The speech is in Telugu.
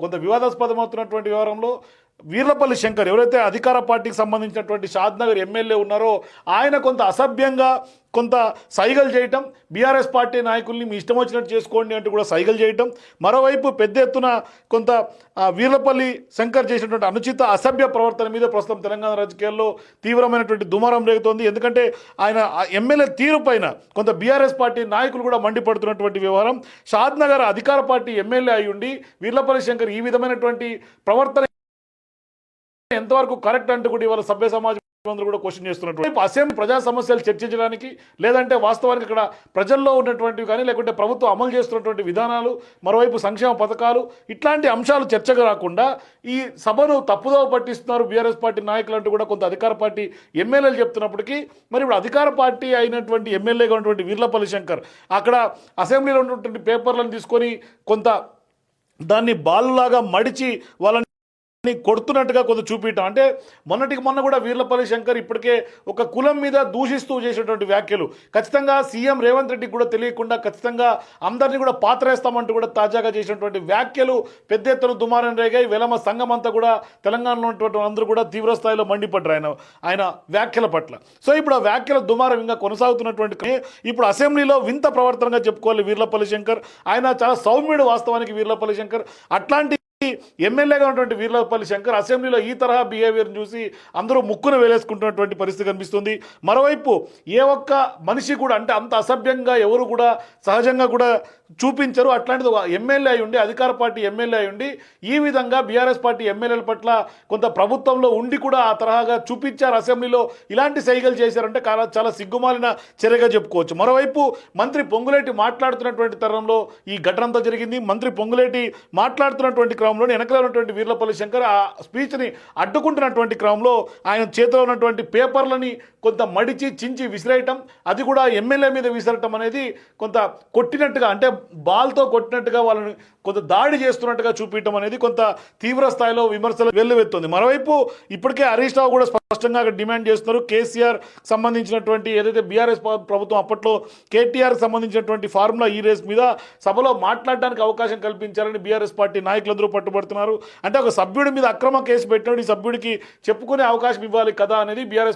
కొంత వివాదాస్పదమవుతున్నటువంటి వ్యవహారంలో వీర్లపల్లి శంకర్ ఎవరైతే అధికార పార్టీకి సంబంధించినటువంటి షాద్నగర్ ఎమ్మెల్యే ఉన్నారో ఆయన కొంత అసభ్యంగా కొంత సైగలు చేయటం, బీఆర్ఎస్ పార్టీ నాయకుల్ని మీ ఇష్టం వచ్చినట్టు చేసుకోండి అంటూ కూడా సైగలు చేయటం, మరోవైపు పెద్ద ఎత్తున కొంత వీర్లపల్లి శంకర్ చేసినటువంటి అనుచిత అసభ్య ప్రవర్తన మీద ప్రస్తుతం తెలంగాణ రాజకీయాల్లో తీవ్రమైనటువంటి దుమారం రేగుతోంది. ఎందుకంటే ఆయన ఎమ్మెల్యే తీరు పైన కొంత బీఆర్ఎస్ పార్టీ నాయకులు కూడా మండిపడుతున్నటువంటి వ్యవహారం. షాద్నగర్ అధికార పార్టీ ఎమ్మెల్యే అయి ఉండి వీర్లపల్లి శంకర్ ఈ విధమైనటువంటి ప్రవర్తన ఎంతవరకు కరెక్ట్ అంటూ కూడా ఇవాళ సభ్య సమాజం అందరూ కూడా క్వశ్చన్ చేస్తున్నటువంటి అసెంబ్లీ ప్రజా సమస్యలు చర్చించడానికి, లేదంటే వాస్తవానికి ఇక్కడ ప్రజల్లో ఉన్నటువంటివి కానీ లేకుంటే ప్రభుత్వం అమలు చేస్తున్నటువంటి విధానాలు, మరోవైపు సంక్షేమ పథకాలు, ఇట్లాంటి అంశాలు చర్చకు రాకుండా ఈ సభను తప్పుదోవ పట్టిస్తున్నారు బీఆర్ఎస్ పార్టీ నాయకులు అంటూ కూడా కొంత అధికార పార్టీ ఎమ్మెల్యేలు చెప్తున్నప్పటికీ మరి ఇప్పుడు అధికార పార్టీ అయినటువంటి ఎమ్మెల్యేగా ఉన్నటువంటి వీర్లపల్లి శంకర్ అక్కడ అసెంబ్లీలో ఉన్నటువంటి పేపర్లను తీసుకొని కొంత దాన్ని బాలులాగా మడిచి వాళ్ళని కొడుతున్నట్టుగా కొంత చూపించడం, అంటే మొన్నటికి మొన్న కూడా వీర్లపల్లి శంకర్ ఇప్పటికే ఒక కులం మీద దూషిస్తూ చేసేటువంటి వ్యాఖ్యలు ఖచ్చితంగా సీఎం రేవంత్ రెడ్డికి కూడా తెలియకుండా ఖచ్చితంగా అందరినీ కూడా పాత్రేస్తామంటూ కూడా తాజాగా చేసినటువంటి వ్యాఖ్యలు పెద్ద ఎత్తున దుమారం రేగాయి. వెలమ సంఘం అంతా కూడా తెలంగాణలో ఉన్నటువంటి అందరూ కూడా తీవ్ర స్థాయిలో మండిపడ్డారు ఆయన వ్యాఖ్యల పట్ల. సో ఇప్పుడు ఆ వ్యాఖ్యల దుమారం ఇంకా కొనసాగుతున్నటువంటి ఇప్పుడు అసెంబ్లీలో వింత ప్రవర్తనగా చెప్పుకోవాలి వీర్లపల్లి శంకర్. ఆయన చాలా సౌమ్యుడు వాస్తవానికి వీర్లపల్లి శంకర్. అట్లాంటి ఎమ్మెల్యేగా ఉన్నటువంటి వీర్లపల్లి శంకర్ అసెంబ్లీలో ఈ తరహా బిహేవియర్ని చూసి అందరూ ముక్కును వేలేసుకుంటున్నటువంటి పరిస్థితి కనిపిస్తుంది. మరోవైపు ఏ ఒక్క మనిషి కూడా అంటే అంత అసభ్యంగా ఎవరు కూడా సహజంగా కూడా చూపించరు. అట్లాంటిది ఎమ్మెల్యే అయి ఉండి అధికార పార్టీ ఎమ్మెల్యే అయి ఉండి ఈ విధంగా బీఆర్ఎస్ పార్టీ ఎమ్మెల్యేల పట్ల కొంత ప్రభుత్వంలో ఉండి కూడా ఆ తరహాగా చూపించారు, అసెంబ్లీలో ఇలాంటి సైగలు చేశారంటే చాలా సిగ్గుమాలిన చర్యగా చెప్పుకోవచ్చు. మరోవైపు మంత్రి పొంగులేటి మాట్లాడుతున్నటువంటి తరంలో ఈ ఘటన అంతా జరిగింది. మంత్రి పొంగులేటి మాట్లాడుతున్నటువంటి క్రమంలో వెనకలో ఉన్నటువంటి వీర్లపల్లి శంకర్ ఆ స్పీచ్ని అడ్డుకుంటున్నటువంటి క్రమంలో ఆయన చేతిలో ఉన్నటువంటి పేపర్లని కొంత మడిచి చించి విసిరేయటం, అది కూడా ఎమ్మెల్యే మీద విసిరటం అనేది కొంత కొట్టినట్టుగా అంటే బాల్తో కొట్టినట్టుగా వాళ్ళని కొంత దాడి చేస్తున్నట్టుగా చూపించడం అనేది కొంత తీవ్ర స్థాయిలో విమర్శలు వెల్లువెత్తుంది. మరోవైపు ఇప్పటికే హరీష్ రావు కూడా స్పష్టంగా డిమాండ్ చేస్తున్నారు. కేసీఆర్ సంబంధించినటువంటి ఏదైతే బీఆర్ఎస్ ప్రభుత్వం అప్పట్లో కేటీఆర్ సంబంధించినటువంటి ఫార్ములా ఈ రేస్ మీద సభలో మాట్లాడడానికి అవకాశం కల్పించాలని బీఆర్ఎస్ పార్టీ నాయకులందరూ పట్టుబడుతున్నారు. అంటే ఒక సభ్యుడి మీద అక్రమ కేసు పెట్టినప్పుడు ఈ సభ్యుడికి చెప్పుకునే అవకాశం ఇవ్వాలి కదా అనేది బీఆర్ఎస్